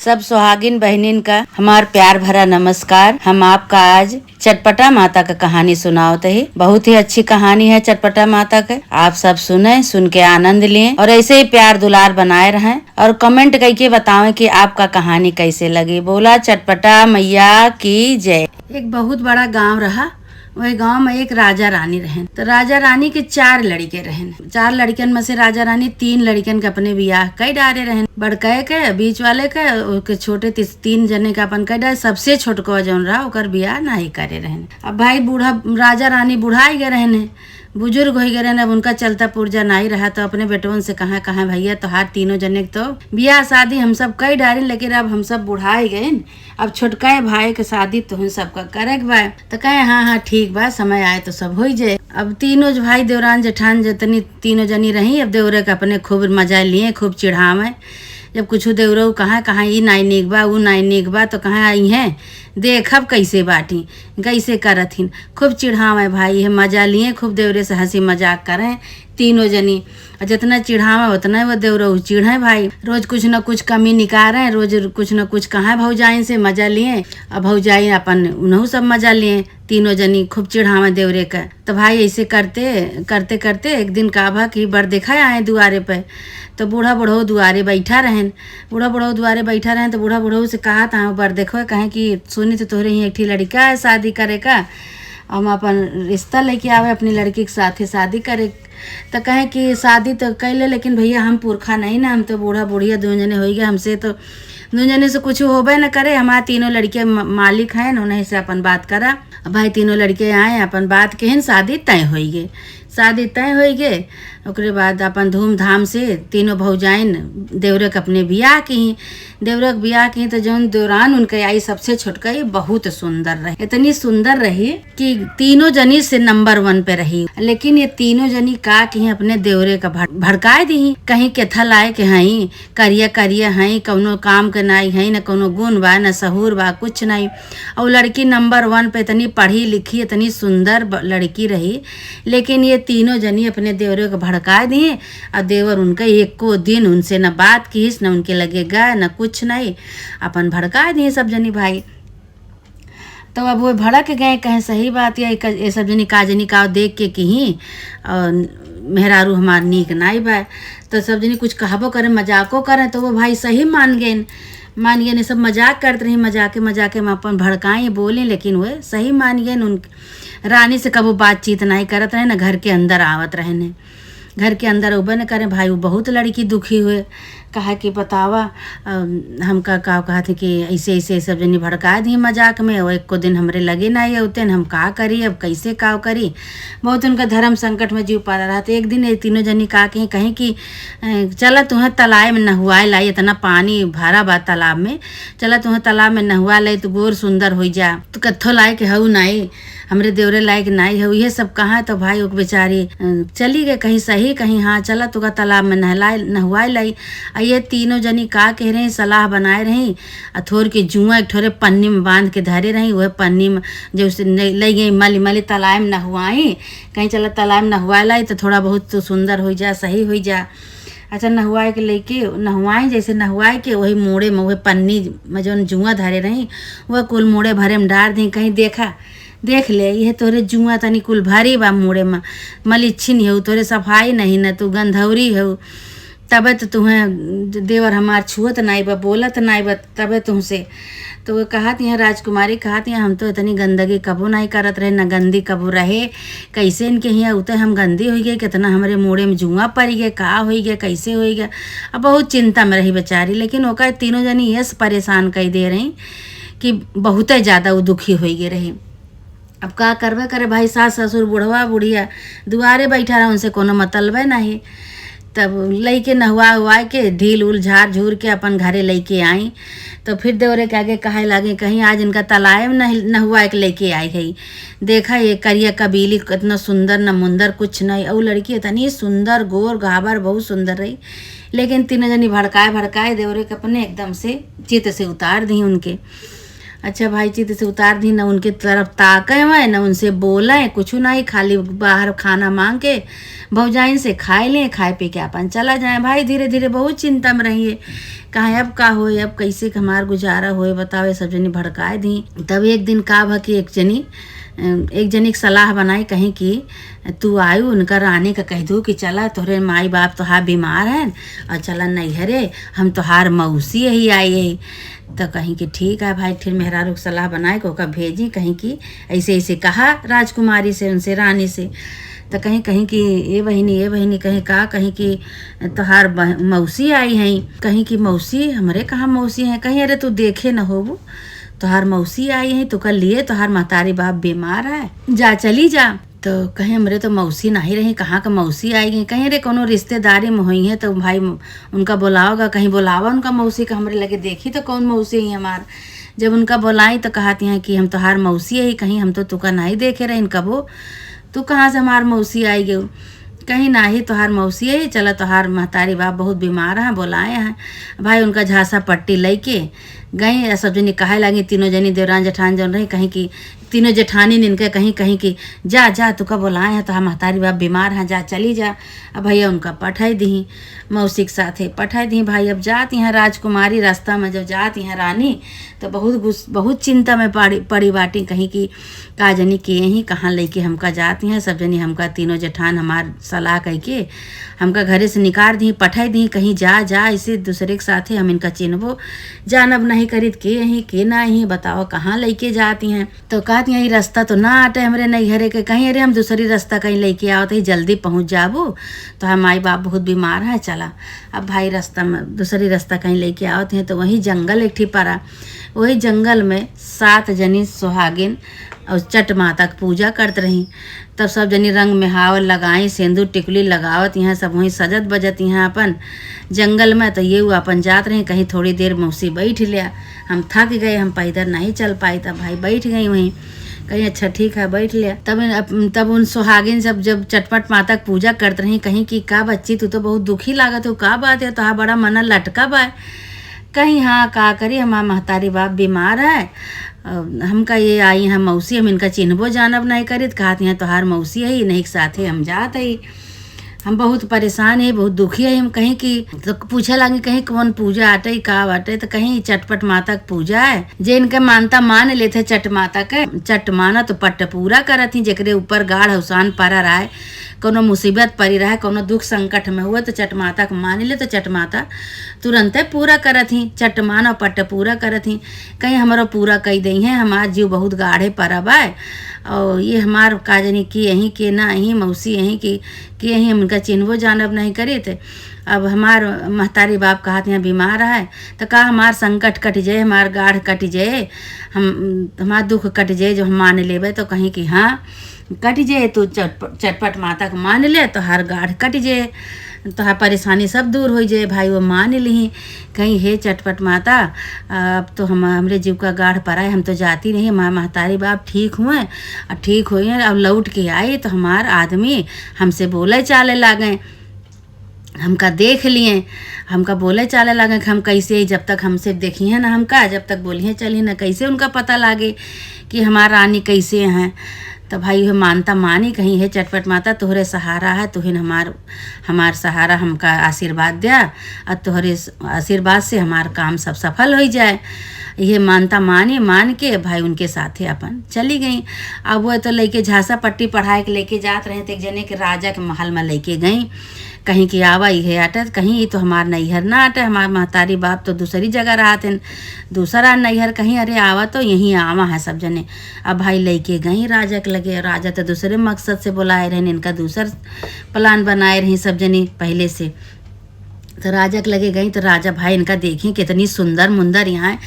सब सुहागिन बहनिन का हमार प्यार भरा नमस्कार। हम आपका आज चटपटा माता का कहानी सुनावत है। बहुत ही अच्छी कहानी है चटपटा माता का। आप सब सुने, सुन के आनंद लिए और ऐसे ही प्यार दुलार बनाए रहें और कमेंट करके बतावें कि आपका कहानी कैसे लगी। बोला चटपटा मैया की जय। एक बहुत बड़ा गांव रहा। वही गांव में एक राजा रानी रहन। तो राजा रानी के 4 लड़के रहन। 4 लड़कियन में से राजा रानी 3 लड़कियन के अपने बियाह कई डारे रहन। बड़के के, बीच वाले के छोटे 3 जने का अपन कई डारे। सबसे छोटको जौन रहा ओकर बियाह नहीं करे रहन। अब भाई बूढ़ा राजा रानी बुढ़ाई गए रहने, बुजुर्ग हो गए रहने। अब उनका चलता पुर्जा नहीं रहा तो अपने बेटवन से कहा भैया तोहार तीनों जने तो बियाह शादी हम सब कई डारी, लेकिन अब हम सब बुढ़ाई गए, अब छोटका भाई के शादी तुम सबका करे के बा। तो कहे हाँ ठीक बा, समय आए तो सब हो जाए। अब तीनों भाई देवरान जेठान जितनी तीनों जनी रही, अब देवरे के अपने खूब मजा लिए, खूब चिढ़ावे। जब कुछ देवरो कहाँ ई नाई नीक बा, ऊ नाई नीक बा, तो कहाँ आई हैं देखब कैसे बाटी, कैसे करथिन। खूब चिढ़ावे भाई है, मजा लिए, खूब देवरे से हंसी मजाक करें तीनों जनी। और जितना चिढ़ावे उतना वो देवरो चिढ़े भाई। रोज कुछ न कुछ कमी निकाले, रोज कुछ न कुछ कहाँ भौजाइन से मजा लिए। अब भौजाई अपन उन्हों सब मजा लिए, तीनों जनी खूब चिढ़ावे देवरे का। तो भाई ऐसे करते करते करते एक दिन काभा की बर देखा आए दुआरे पे। तो बूढ़ा बुढ़ऊ दुआरे बैठा रहन। बूढ़ा बुढ़ऊ दुआरे बैठा रहन तो बूढ़ा बुढ़ऊ से कहा था बर देखो, कहे कि सुनी तो तोहरे ही एक ठी लड़का है शादी करे का, हम अपन रिश्ता लेके आवे अपनी लड़की के साथे शादी करे। तो कहे कि शादी तो कैले, लेकिन भैया हम पुरखा नहीं ना, हम तो बूढ़ा बुढ़िया 2 जने हो गए, हमसे तो 2 जने से कुछ होबे न करे। हमारे तीनों लड़के मालिक हैं, उन्हीं से अपन बात करा। भाई तीनों लड़के आए, अपन बात कहन, शादी तय हो गए। शादी तय हो गए, ओकरे बाद अपन धूमधाम से तीनों भौजाइन देवरक अपने बियाह की। देवरक बियाह की तो जौन दौरान उनके आई सबसे छोटका बहुत सुंदर रही, इतनी सुंदर रही कि तीनों जनी से नंबर 1 पे रही। लेकिन ये तीनों जनी का की अपने देवरे का भड़काए दी, कहीं केथा लाए के हई करिया करिया हई, कौनो काम के नाई हई, न कौनो गुण बा न सहूर बा, कुछ नहीं। और लड़की नंबर 1 पे इतनी पढ़ी लिखी इतनी सुंदर लड़की रही, लेकिन ये तीनों जनी अपने देवरे को भड़का दिए। और देवर उनका एको दिन उनसे न बात की, न उनके लगेगा न कुछ नहीं, अपन भड़का दिए सब जनी भाई। तो अब वो भड़क गए, कहें सही बात ये सब जनी का देख के कहीं मेहरारू हमार नीक नाई बा। तो सब जनी कुछ कहबो करें, मजाको करें, तो वो भाई सही मान गए। सब मजाक करते रही, मजाके में अपन भड़काएं बोले, लेकिन वे सही मान गए। उन रानी से कबो बातचीत नहीं करत रहे, न घर के अंदर आवत रहे ने, घर के अंदर उबे न करे। भाई वो बहुत लड़की दुखी हुए, कहा कि बतावा हमका का कहा थे कि ऐसे सब जनी भड़का दी मजाक में, वो एको दिन हमरे लगे नहीं होते, हम का करी, अब कैसे का करी। बहुत उनका धर्म संकट में जीव पा रहा था। एक दिन ये तीनों जनी का कहीं कि चला तुम्हें तालाब में नहुआ लाई, इतना पानी भरा बा तालाब में, चला तुम्हें तालाब में नहुआ लाई तो गोर सुंदर हो जा। तो कत्थो लाए के हऊ नाई, हमरे देवरे लायक नाई हो, ये सब कहा। तो भाई वो बेचारी चली गए, कहीं सही कहीं हाँ, चला तुका तालाब में नहुआ लाई। ये तीनों जनी का कह रही सलाह बनाए रही, थोर के जुआ एक ठोरे पन्नी में बांध के धरे रही। वह पन्नी में जो ले गई मली तालाब में नहुआई, कहीं चला तालाब में नहुआ लाई तो थोड़ा बहुत तो सुंदर हो जा, सही हो जा। अच्छा नहुआए के लेके नहुआई, जैसे नहुआए के वही मोड़े में वह पन्नी में जो जुआ धरे रही वह कुल मोड़े भरे में डाल दी। कहीं देख ले ये तोरे जुआ तनी कुल भारी बा, मोड़े में मलिच्छिन हो, तोरे सफाई नहीं न, तू गंधौरी हो, तबे तो तुम्हें देवर हमार छुअत नाई बा, बोलत नाई बा, तबे तुमसे। तो वो कहत यहाँ राजकुमारी कहत यहाँ हम तो इतनी गंदगी कबो नहीं करत रहे, न गंदी कबो रहे, कैसे इनके यहाँ उते हम गंदी हो गए, कितना हमारे मोड़े में जुआ पड़ गए, का हो गया, कैसे हो गया। अब बहुत चिंता में रही बेचारी। लेकिन ओका तीनों जनी ये परेशान कर दे रही कि बहुत ज़्यादा वो दुखी हो गए रही। अब का करबे करे भाई, सास ससुर बुढ़वा बुढ़िया दुआरे बैठा रहा, उनसे कोनो मतलबे नहीं। तब लइके नहुआ उआ के ढील उल झाड़ झूर के अपन घरे लेके आई। तो फिर देवरे के आगे कहे लगे कहीं आज इनका तालाब नहुआ के लेके आई है। देखा ये करिया कबीली कितना सुंदर, न मुंदर कुछ नहीं। और लड़की इतनी सुंदर गोर गाबर बहुत सुंदर रही, लेकिन तीनों जनी भड़काए देवरे के अपने एकदम से चित से उतार दी उनके। अच्छा भाई चित से उतार दी, न उनके तरफ ताके हुए न उनसे बोले कुछ नहीं, खाली बाहर खाना मांग के भौजाइन से खाए लें, खाए पी के अपन चला जाए। भाई धीरे धीरे बहुत चिंता में रहिए, कहाँ अब का होए, अब कैसे हमार गुजारा होए बतावे। सब जनी भड़काए दी। तब एक दिन का भ कि एक जनी सलाह बनाई, कहीं कि तू आयु उनका रानी का कह दू कि चला तोहरे माई बाप तोहार बीमार हैं और चला नैहरे, हम तोहार मौसी ही आई है। तो कहीं कि ठीक है भाई। फिर मेहरारू सलाह बनाए को का भेजी, कहीं कि ऐसे ऐसे कहा राजकुमारी से, उनसे रानी से। तो कहीं कहीं कि ये बहिनी कहीं का, कहीं कि तोहार मौसी आई हैं। कहीं कि मौसी हमरे कहाँ मौसी हैं, कहीं अरे तू देखे न होबू, तोहार मौसी आई है, तो कल लिए तोहार महतारी बाप बीमार है, जा चली जा। तो कहीं हमरे तो मौसी नहीं रही, कहाँ का मौसी आई गई, कहीं रे कोनो रिश्तेदारी में हुई है तो भाई उनका बुलाओगा, कहीं बुलावा उनका मौसी का। हमरे लगे देखी तो कौन मौसी है हमार। जब उनका बुलाई तो कहती हैं कि हम तोहार मौसी है, कहीं हम तो तुका नहीं देखे रहे कबो, तू कहाँ से हमार मौसी आई गई। कहीं ना ही तोहार मौसी है, चला तोहार महतारी बाप बहुत बीमार हैं, बुलाए हैं। भाई उनका झांसा पट्टी लेके गई। सब जनी कहे लगी, तीनों जनी देवरान जेठान जौन रही, कहीं की तीनों जेठानी इनके कहीं कहीं की जा जा तू कब बुलाए हैं, तो हम महतारी बाप बीमार हैं, जा चली जा। अब भैया उनका पठाई दी, मौसी के साथे पठाई दी। भाई अब जाती हैं राजकुमारी, रास्ता में जब जाती हैं रानी तो बहुत चिंता में पड़ी बाटी, कहीं की का जनी के यहीं कहाँ लेके हमका जाती हैं। सब जनी हमका तीनों जेठान हमार सलाह कह के हमका घरे से निकाल दी, पठाई दी, कहीं जा जा इसे दूसरे के साथे हम इनका चिन्हबो जानब नहीं करीत के यहीं के ना ही बताओ कहाँ लेके जाती हैं। तो कहती हैं रास्ता तो ना आटे हमरे नैहरे के, कहीं अरे हम दूसरी रास्ता कहीं लेके आओ तो जल्दी पहुँच जाबो, तो हम माई बाप बहुत बीमार है, चला। अब भाई रास्ता में दूसरी रास्ता कहीं लेके आओते हैं तो वहीं जंगल एक ठी पड़ा। वही जंगल में 7 जनी सुहागिन और चट माता की पूजा करत रही। तब सब जनी रंग में हावल लगाई, सिंदूर टिकुली लगावत, यहाँ सब वहीं सजत बजत यहाँ अपन जंगल में। तो ये वो अपन जात रही, कहीं थोड़ी देर मौसी बैठ लिया, हम थक गए, हम पैदल नहीं चल पाई। तब भाई बैठ गई वहीं, कहीं अच्छा ठीक है बैठ लिया। तब उन सुहागिन जब चटपट माता की पूजा करते रही, कहीं कि का बच्ची तू तो बहुत दुखी लागत हो, का बात है, तो बड़ा मना लटका बा। कहीं हाँ का करी, हमारा महतारी बाप बीमार है, हमका ये आई हैं मौसी, हम इनका चिन्हबो जानब नहीं करित, कहती हैं तोहार मौसी है, नहीं के साथे हम जात है, हम बहुत परेशान है, बहुत दुखी है। हम कहीं की तो पूछे लगे कहीं कौन पूजा आटे का बाटे, तो कहीं चटपट माता की पूजा है, जे इनके मानता मान लेते चट माता के, चट माना तो पट पूरा करत ही, जेकरे ऊपर गाढ़ हौसान पड़ा रहा है, कोनो मुसीबत पड़ी रहा है, कोनो दुख संकट में हुआ तो चट माता को मान ले, तो चट माता तुरंत पूरा करत ही, चट मान और पट पूरा करत ही। कहीं हमारा पूरा कही दई है, हमार जीव बहुत गाढ़े परब है, और ये हमार काजनी की यहीं के ना यहीं मौसी यहीं की यहीं हम उनका चिन्हबो जानब नहीं करे थे। अब हमार महतारी बाप कहते हैं बीमार है, तो का हमार संकट कट जाए, हमार गाढ़ कट जाए, हमार दुख कट जाए जो हम मान लेबे, तो कहीं कि हाँ कट जाए, तो चटपट माता को मान ले तो हर गाढ़ कट जाए, तो हर परेशानी सब दूर हो जाए। भाई वो मान ली, कहीं हे चटपट माता अब तो हमरे जीव का गाढ़ पड़ा है, हम तो जाती नहीं, हमारे महतारी बाप ठीक हुए और ठीक हुए अब लौट के आए, तो हमार आदमी हमसे बोले चाले लागे, हमका देख लिए, हमका बोले चाले लगे कि हम कैसे, जब तक हमसे देखी है ना हमका, जब तक बोलिए चली ना, कैसे उनका पता लागे कि हमारा रानी कैसे हैं। तो भाई वह मानता मानी, कहीं है चटपट माता तोहरे सहारा है, तुहिन हमार सहारा, हमका आशीर्वाद दिया, और तोहरे आशीर्वाद से हमार काम सब सफल हो जाए। ये मानता मान के भाई उनके साथे अपन चली गई। अब वो तो लेके झांसा पट्टी पढ़ाए के लेके जात रहे थे, एक जने के राजा के महल में लेके गई, कहीं की आवा ये आटे, कहीं ये तो हमार नैहर ना आटे, हमार महतारी बाप तो दूसरी जगह रहते, दूसरा नैहर, कहीं अरे आवा तो यहीं आवा है सब जने। अब भाई लेके गई राजा के लगे, राजा तो दूसरे मकसद से बुलाए रहे, इनका दूसर प्लान बनाए रही सब जने पहले से। तो राजा के लगे गई, तो राजा भाई इनका देखी कितनी सुंदर मुंदर यहाँ,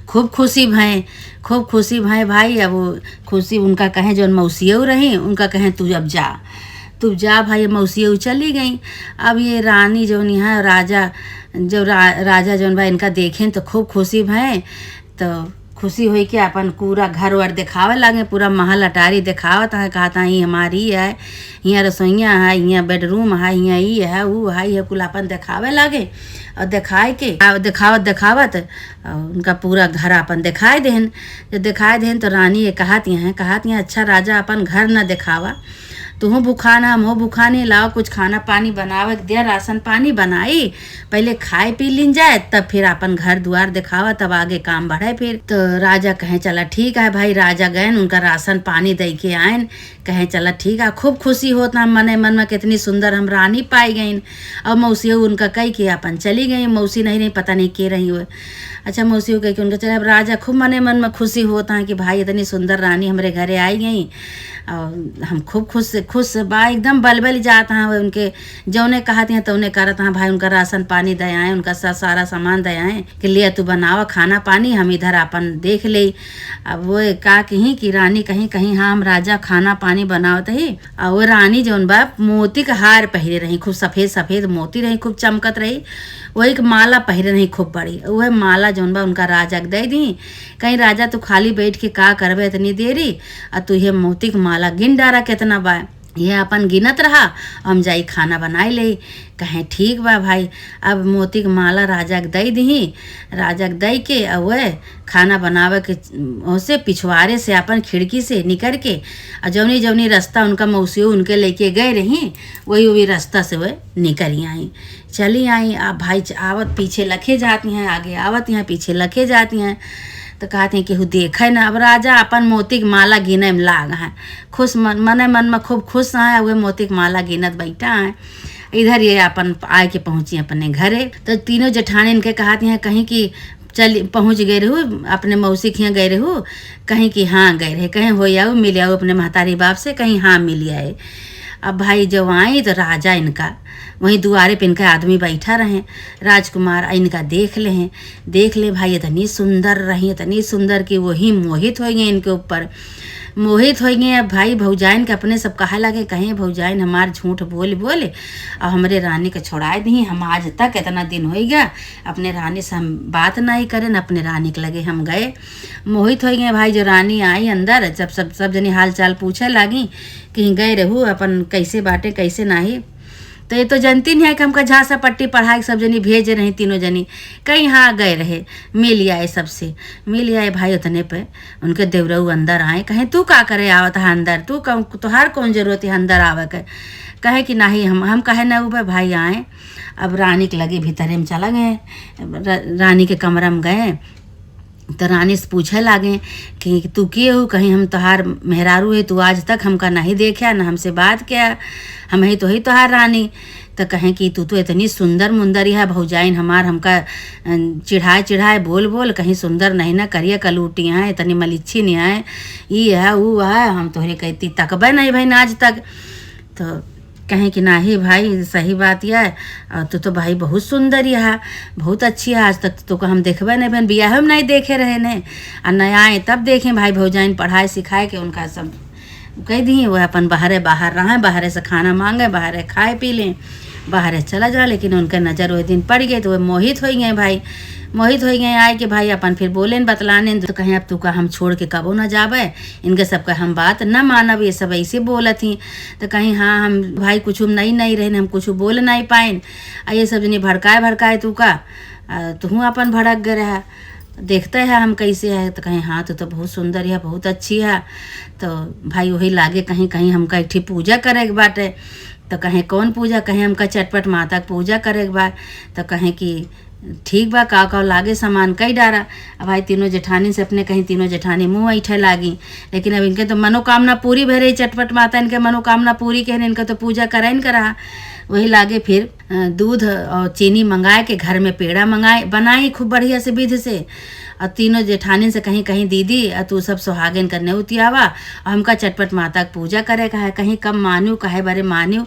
खूब खुशी भय भाई। अब वो खुशी उनका कहें जो मौसियों रही, उनका कहें तू जा भाई, मौसियों चली गई। अब ये रानी जो यहाँ राजा जब राजा जौन भाई इनका देखें तो खूब खुशी भय, तो खुशी हुई कि अपन पूरा घर वर दिखावे लगे, पूरा महल अटारी दिखावत है, कहता ही हमारी है, यहाँ रसोइया है, यहाँ बेडरूम है, यहाँ ये है वो है, ये कुल अपन दिखावे लगे। और दिखाए के दिखावत दिखावत उनका पूरा घर अपन दिखाए देहन। जब दिखाए देहन तो रानी ये कहती हैं अच्छा राजा अपन घर न दिखावा, तुहू भूखाना हमहो भूखाने, लाओ कुछ खाना पानी बनावे दिया, राशन पानी बनाई, पहले खाए पी लिन जाए तब फिर अपन घर द्वार दिखावा, तब आगे काम बढ़े। फिर तो राजा कहे चला ठीक है भाई। राजा गए उनका राशन पानी दे के आयन, कहे चला ठीक है। खूब खुशी होता मने मन में कितनी सुंदर हम रानी पाई गई। और मौसी उनका कही कि अपन चली गई, मौसी नहीं पता नहीं के रही हुए। अच्छा मौसी कह के उनका चले। अब राजा खूब मने मन में खुशी होता है कि भाई इतनी सुंदर रानी हमारे घरे आई गई, और हम खूब खुश बा एकदम बलबल जाता है। उनके जौने कहती हैं तौने करत हैं भाई। उनका राशन पानी दे आए, उनका सारा सामान दे आए कि लिए तू बनावा खाना पानी, हम इधर अपन देख ले। अब वो का कहीं कि रानी कहीं कहीं हाँ हम राजा खाना पानी बनावत ही। और वो रानी जौन बा मोती का हार पहरे रही, खूब सफ़ेद सफ़ेद मोती रही, खूब चमकत रही। वही एक माला पहरे रही खूब बड़ी, वह माला जौन बा उनका राजा के दे दी। कहीं राजा तू खाली बैठ के का करबे इतनी देरी, और तू ये मोती का माला गिन डारा कितना बा, ये अपन गिनत रहा, हम जाई खाना बनाए ले। कहें ठीक बा भाई। अब मोती का माला राजा के दे दी, राजा के दे के अब वह खाना बनावे के उसे पिछवाड़े से अपन खिड़की से निकल के, और जौनी जौनी रास्ता उनका मौसी उनके लेके गए रही, वही वही रास्ता से वह निकली आई, चली आई। अब भाई आवत पीछे लखे जाती हैं, आगे आवत हैं पीछे लखे जाती हैं। तो कहते हैं केहू देखे ना। अब राजा अपन मोती के माला गिने में लाग हैं, खुश मन में खूब खुश हैं। वह मोती के माला गिनत बैठा हैं। इधर ये अपन आए के पहुँची अपने घरे। तो तीनों जेठानी इनके कहती हैं कहीं कि चल पहुँच गए रहू अपने मौसी के यहाँ गए रहू, कहीं कि हाँ गए रहे, कहीं हो आओ मिल आओ अपने महतारी बाप से, कहीं हाँ मिल आए। अब भाई जब आई तो राजा इनका वहीं दुआरे पे इनका आदमी बैठा रहे, राजकुमार इनका देख ले भाई इतनी सुंदर रही, इतनी सुंदर कि वही मोहित हो गए इनके ऊपर, मोहित हो गए। अब भाई भौजाइन के अपने सब कहा लगे, कहीं भौजाइन हमार झूठ बोले और हमारे रानी को छोड़ाए दी। हम आज तक इतना दिन हो गया अपने रानी से हम बात नहीं करें, अपने रानी के लगे हम गए, मोहित हो गए। भाई जो रानी आई अंदर, जब सब जनी हाल चाल पूछे लगी कि गए रहू अपन कैसे बाटे कैसे नहीं। तो ये तो जनती नहीं है कि हमका झांसा पट्टी पढ़ाई सब जनी भेज रही, तीनों जनी कहीं हाँ गए रहे, मिल आए, सबसे मिल आए। भाई उतने पे उनके देवरऊ अंदर आए, कहें तू का करे आवत है अंदर, तू तुहार कौन जरूरत है अंदर आवे के। कहे कि नहीं हम कहे न ऊपर भाई आए। अब रानी के लगे भीतरे में चला गए, रानी के कमरा में गए तो रानी से पूछे लागे कि तू के हो, कहीं हम तोहार मेहरारू है, तू आज तक हमका नहीं देखा न हमसे बात किया, हम ही तो ही तोहार रानी। तो कहें कि तू तो इतनी सुंदर मुंदर है भौजाइन हमार, हमका चिढ़ाए बोल कहीं सुंदर नहीं ना करिए कलूटी हैं, इतनी मलिच्छी नहीं है, ये है वो है, हम तोहरे कहती तकबे नहीं भाई आज तक। तो कहें कि नहीं भाई सही बात यह है, और तू तो भाई बहुत सुंदर है, बहुत अच्छी है, आज तक तो हम देखबे नहीं बहन, बियाह में नहीं देखे रहे ने, और नया आए तब देखें भाई भौजाइन पढ़ाए सिखाए के उनका सब कह दी। वह अपन बाहर रहे, बाहर से खाना मांगे, बाहर खाए पी लें, बाहर चला जा। लेकिन उनके नज़र वही दिन पड़ गए तो वह मोहित हो गए भाई, मोहित हो गए आए कि भाई अपन फिर बोले बतलाने। तो कहें अब तू का हम छोड़ के कबो न जावे, इनके सबका हम बात न मानब, ये सब ऐसे बोलत थी। तो कहीं हाँ हम भाई कुछ नहीं रहे, हम कुछ बोल नहीं पाए, ये सब जनी भड़काए तू का तू अपन भड़क गए रहा, देखते हैं हम कैसे है। तो कहीं हाँ तो बहुत सुंदर है, बहुत अच्छी है। तो भाई वही लागे कहीं कहीं हमका एक ठी पूजा करे के बाटे। तो कहें कौन पूजा, कहें हमका चटपट माता की पूजा करे के बा। तो कहें कि ठीक बा, का लागे सामान कई डारा। अब भाई तीनों जेठानी से अपने कहीं तीनों जेठानी मुँह ऐठे लागी, लेकिन अब इनके तो मनोकामना पूरी भे रही, चटपट माता इनके मनोकामना पूरी कहने, इनका तो पूजा कराइन करा। वही लागे फिर दूध और चीनी मंगाए के घर में पेड़ा बनाई खूब बढ़िया से विधि से। और तीनों जेठानी से कहीं कहीं दीदी तू सब सुहागिन करने उतियावा, और हमका चटपट माता की पूजा करे कहे, कहीं कम मान्यू कहे बारे मान्यू।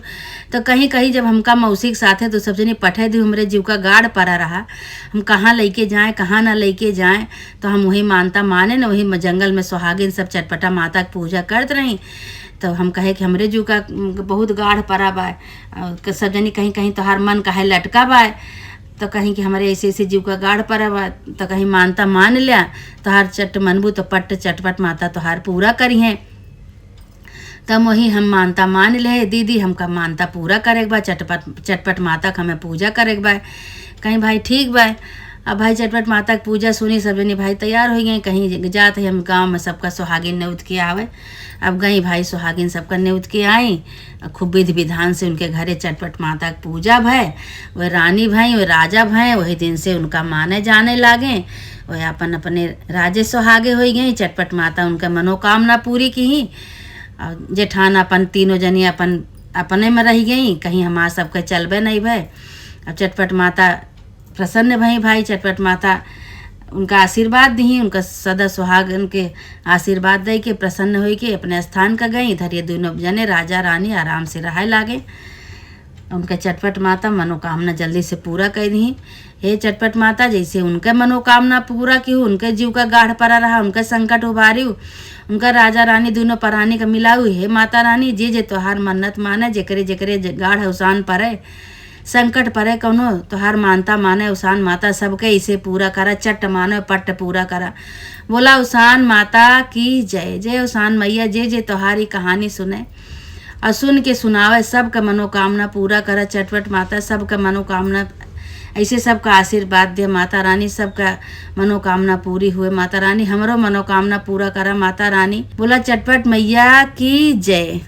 तो कहीं कहीं जब हमका मौसी के साथ है तो सब जनी पठे दी, हमरे जीव का गाढ़ पड़ा रहा, हम कहाँ लेके जाएँ कहाँ ना लेके जाएँ। तो हम वही मानता माने न, वही जंगल में सुहागिन सब चटपटा माता की पूजा करते रही। तो हम कहे कि हमरे जू का बहुत गाढ़ पड़ा बा, सब जनी कहीं कहीं तोहार मन कहे लटका बा। तो कहीं कि हमारे ऐसे ऐसे जीव का गाढ़ पर बा, तो कहीं मानता मान लिया तो हर चट मनबू तो पट चटपट माता तो हर पूरा करी है। तब वही हम मानता मान ले दीदी, हमका मानता पूरा करे बा, चटपट माता का हमें पूजा करे बा। कहीं भाई ठीक बा। अब भाई चटपट माता की पूजा सुनी, सब जनी भाई तैयार हो गए, कहीं जात है हम गांव में सबका सुहागिन न्योत के आवे। अब गई भाई सुहागिन सबका न्योत के आई, खूब विधि विधान से उनके घरे चटपट माता की पूजा भय। वह रानी भई वह राजा भय, वही दिन से उनका माने जाने लागे। वह अपन अपने राजे सुहागे हो गई। चटपट माता उनका मनोकामना पूरी की ही। और जेठान अपन तीनों जनी अपन अपने में रह गई, कहीं हमार सबके चलबे नहीं भय। अब चटपट माता प्रसन्न भई भाई, चटपट माता उनका आशीर्वाद दी, उनका सदा सुहागन के आशीर्वाद दे के प्रसन्न हो के अपने स्थान का गई। इधर ये दोनों जने राजा रानी आराम से रह लागे। उनका चटपट माता मनोकामना जल्दी से पूरा कर दी। हे चटपट माता, जैसे उनके मनोकामना पूरा की हो, उनके जीव का गाढ़ परा रहा, उनका संकट उबारी, उनका राजा रानी दोनों परानी का मिलाऊ। हे माता रानी, जे जे तोहार मन्नत माने, जेकरे जेकरे गाढ़ उसान परे, संकट परे कौनो तोहार मानता माने, उसान माता सबके इसे पूरा करा, चट मानो पट पूरा करा। बोला उसान माता की जय। जय उसान मैया, जे जे तोहारी कहानी सुने और सुन के सुनावे, सबका मनोकामना पूरा करा। चटपट माता सबका मनोकामना ऐसे सबका आशीर्वाद दे माता रानी, सबका मनोकामना पूरी हुए। माता रानी हमरो मनोकामना पूरा करा माता रानी। बोला चटपट मैया की जय।